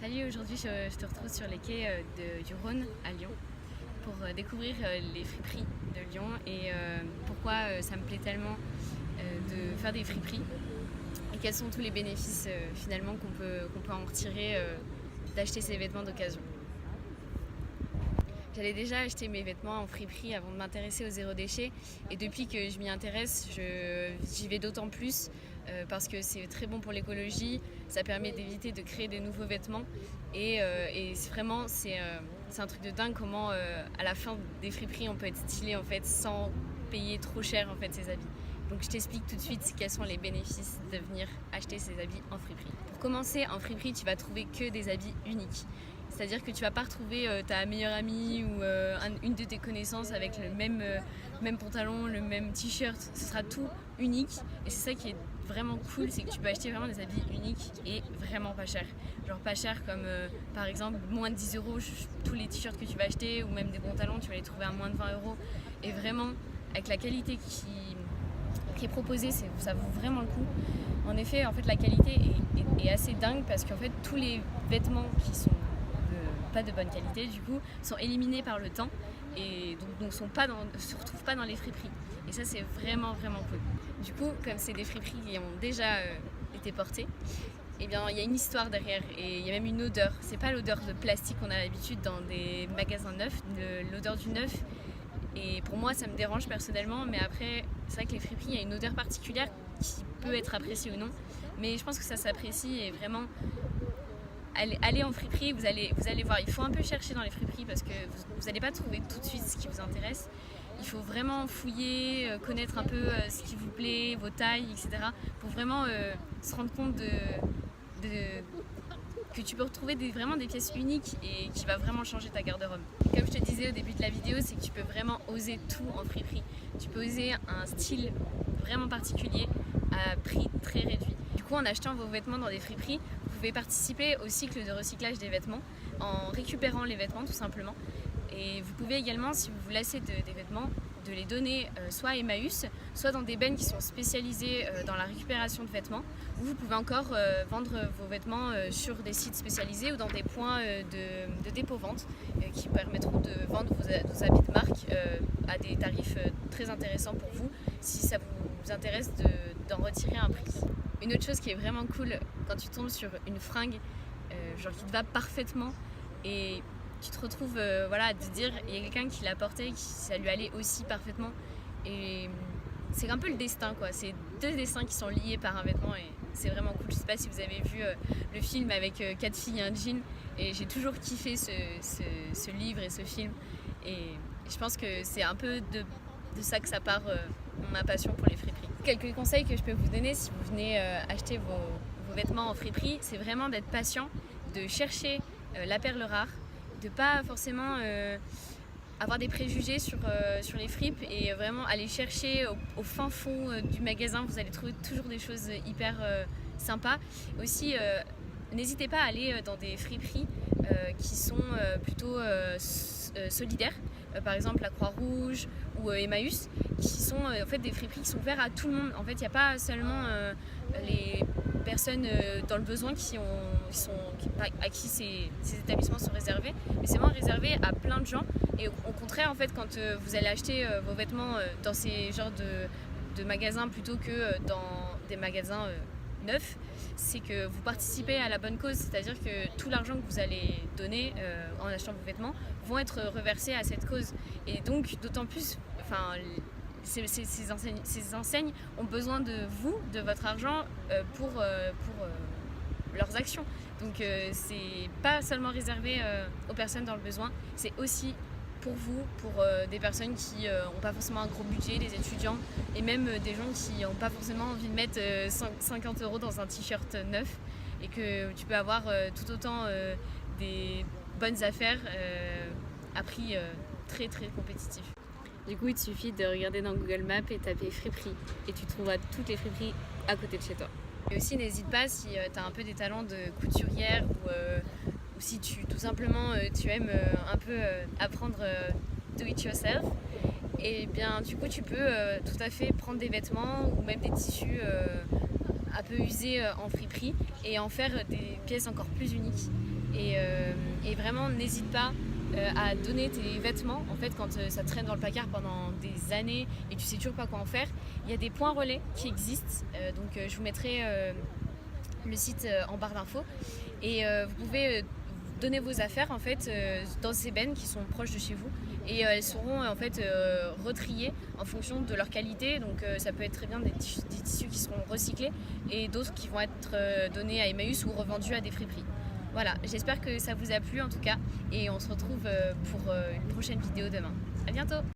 Salut, aujourd'hui je te retrouve sur les quais du Rhône à Lyon pour découvrir les friperies de Lyon et pourquoi ça me plaît tellement de faire des friperies et quels sont tous les bénéfices finalement qu'on peut en retirer d'acheter ces vêtements d'occasion. J'allais déjà acheter mes vêtements en friperie avant de m'intéresser au zéro déchet et depuis que je m'y intéresse, j'y vais d'autant plus parce que c'est très bon pour l'écologie, ça permet d'éviter de créer des nouveaux vêtements et c'est un truc de dingue comment à la fin des friperies on peut être stylé en fait sans payer trop cher en fait ses habits. Donc je t'explique tout de suite quels sont les bénéfices de venir acheter ces habits en friperie. Pour commencer, en friperie, tu vas trouver que des habits uniques. C'est-à-dire que tu vas pas retrouver ta meilleure amie ou une de tes connaissances avec le même pantalon, le même t-shirt. Ce sera tout unique et c'est ça qui est vraiment cool, c'est que tu peux acheter vraiment des habits uniques et vraiment pas cher. Genre pas cher comme par exemple moins de 10 euros tous les t-shirts que tu vas acheter ou même des pantalons, tu vas les trouver à moins de 20 euros. Et vraiment avec la qualité qui est proposée, ça vaut vraiment le coup. En effet, en fait, la qualité est assez dingue parce qu'en fait tous les vêtements qui sont pas de bonne qualité du coup sont éliminés par le temps et donc se retrouvent pas dans les friperies et ça c'est vraiment cool. Du coup comme c'est des friperies qui ont déjà été portées, et bien il y a une histoire derrière et il y a même une odeur. C'est pas l'odeur de plastique qu'on a l'habitude dans des magasins neufs, l'odeur du neuf, et pour moi ça me dérange personnellement, mais après c'est vrai que les friperies il y a une odeur particulière qui peut être appréciée ou non, mais je pense que ça s'apprécie et vraiment allez en friperie, vous allez voir. Il faut un peu chercher dans les friperies parce que vous n'allez pas trouver tout de suite ce qui vous intéresse. Il faut vraiment fouiller, connaître un peu ce qui vous plaît, vos tailles, etc. pour vraiment se rendre compte que tu peux retrouver vraiment des pièces uniques et qui va vraiment changer ta garde-robe. Comme je te disais au début de la vidéo, c'est que tu peux vraiment oser tout en friperie. Tu peux oser un style vraiment particulier à prix très réduit. Du coup, en achetant vos vêtements dans des friperies, vous pouvez participer au cycle de recyclage des vêtements en récupérant les vêtements tout simplement. Et vous pouvez également, si vous vous lassez des vêtements, de les donner soit à Emmaüs, soit dans des bennes qui sont spécialisées dans la récupération de vêtements, ou vous pouvez encore vendre vos vêtements sur des sites spécialisés ou dans des points de dépôt-vente qui permettront de vendre vos habits de marque à des tarifs très intéressants pour vous si ça vous intéresse d'en retirer un prix. Une autre chose qui est vraiment cool quand tu tombes sur une fringue genre qui te va parfaitement et tu te retrouves à te dire il y a quelqu'un qui l'a porté, ça lui allait aussi parfaitement, et c'est un peu le destin quoi. C'est deux destins qui sont liés par un vêtement et c'est vraiment cool. Je sais pas si vous avez vu le film avec 4 filles et un jean, et j'ai toujours kiffé ce livre et ce film, et je pense que c'est un peu de ça que ça part ma passion pour les friperies. Quelques conseils que je peux vous donner si vous venez acheter vos vêtements en friperie, c'est vraiment d'être patient, de chercher la perle rare, de pas forcément avoir des préjugés sur les fripes et vraiment aller chercher au fin fond du magasin. Vous allez trouver toujours des choses hyper sympas. Aussi, n'hésitez pas à aller dans des friperies qui sont plutôt solidaires, par exemple la Croix-Rouge ou Emmaüs, qui sont en fait des friperies qui sont ouvertes à tout le monde. En fait, il n'y a pas seulement les personnes dans le besoin à qui ces établissements sont réservés, mais c'est vraiment réservé à plein de gens. Et au contraire, en fait, quand vous allez acheter vos vêtements dans ces genres de magasins plutôt que dans des magasins neufs, c'est que vous participez à la bonne cause, c'est-à-dire que tout l'argent que vous allez donner en achetant vos vêtements vont être reversés à cette cause. Et donc, d'autant plus, ces enseignes ont besoin de vous, de votre argent pour leurs actions. Donc c'est pas seulement réservé aux personnes dans le besoin, c'est aussi pour vous, pour des personnes qui n'ont pas forcément un gros budget, des étudiants et même des gens qui n'ont pas forcément envie de mettre 50 € dans un t-shirt neuf, et que tu peux avoir tout autant des bonnes affaires à prix très compétitif. Du coup, il te suffit de regarder dans Google Maps et taper friperie et tu trouveras toutes les friperies à côté de chez toi. Et aussi, n'hésite pas si tu as un peu des talents de couturière ou si tout simplement tu aimes un peu apprendre do it yourself, et bien du coup tu peux tout à fait prendre des vêtements ou même des tissus un peu usés en friperie et en faire des pièces encore plus uniques. Et vraiment, n'hésite pas à donner tes vêtements. En fait, quand ça traîne dans le placard pendant des années et tu sais toujours pas quoi en faire, il y a des points relais qui existent. Donc je vous mettrai le site en barre d'infos et vous pouvez donner vos affaires en fait dans ces bennes qui sont proches de chez vous et elles seront en fait retriées en fonction de leur qualité. Donc ça peut être très bien des tissus qui seront recyclés et d'autres qui vont être donnés à Emmaüs ou revendus à des friperies. Voilà, j'espère que ça vous a plu en tout cas et on se retrouve pour une prochaine vidéo demain. À bientôt!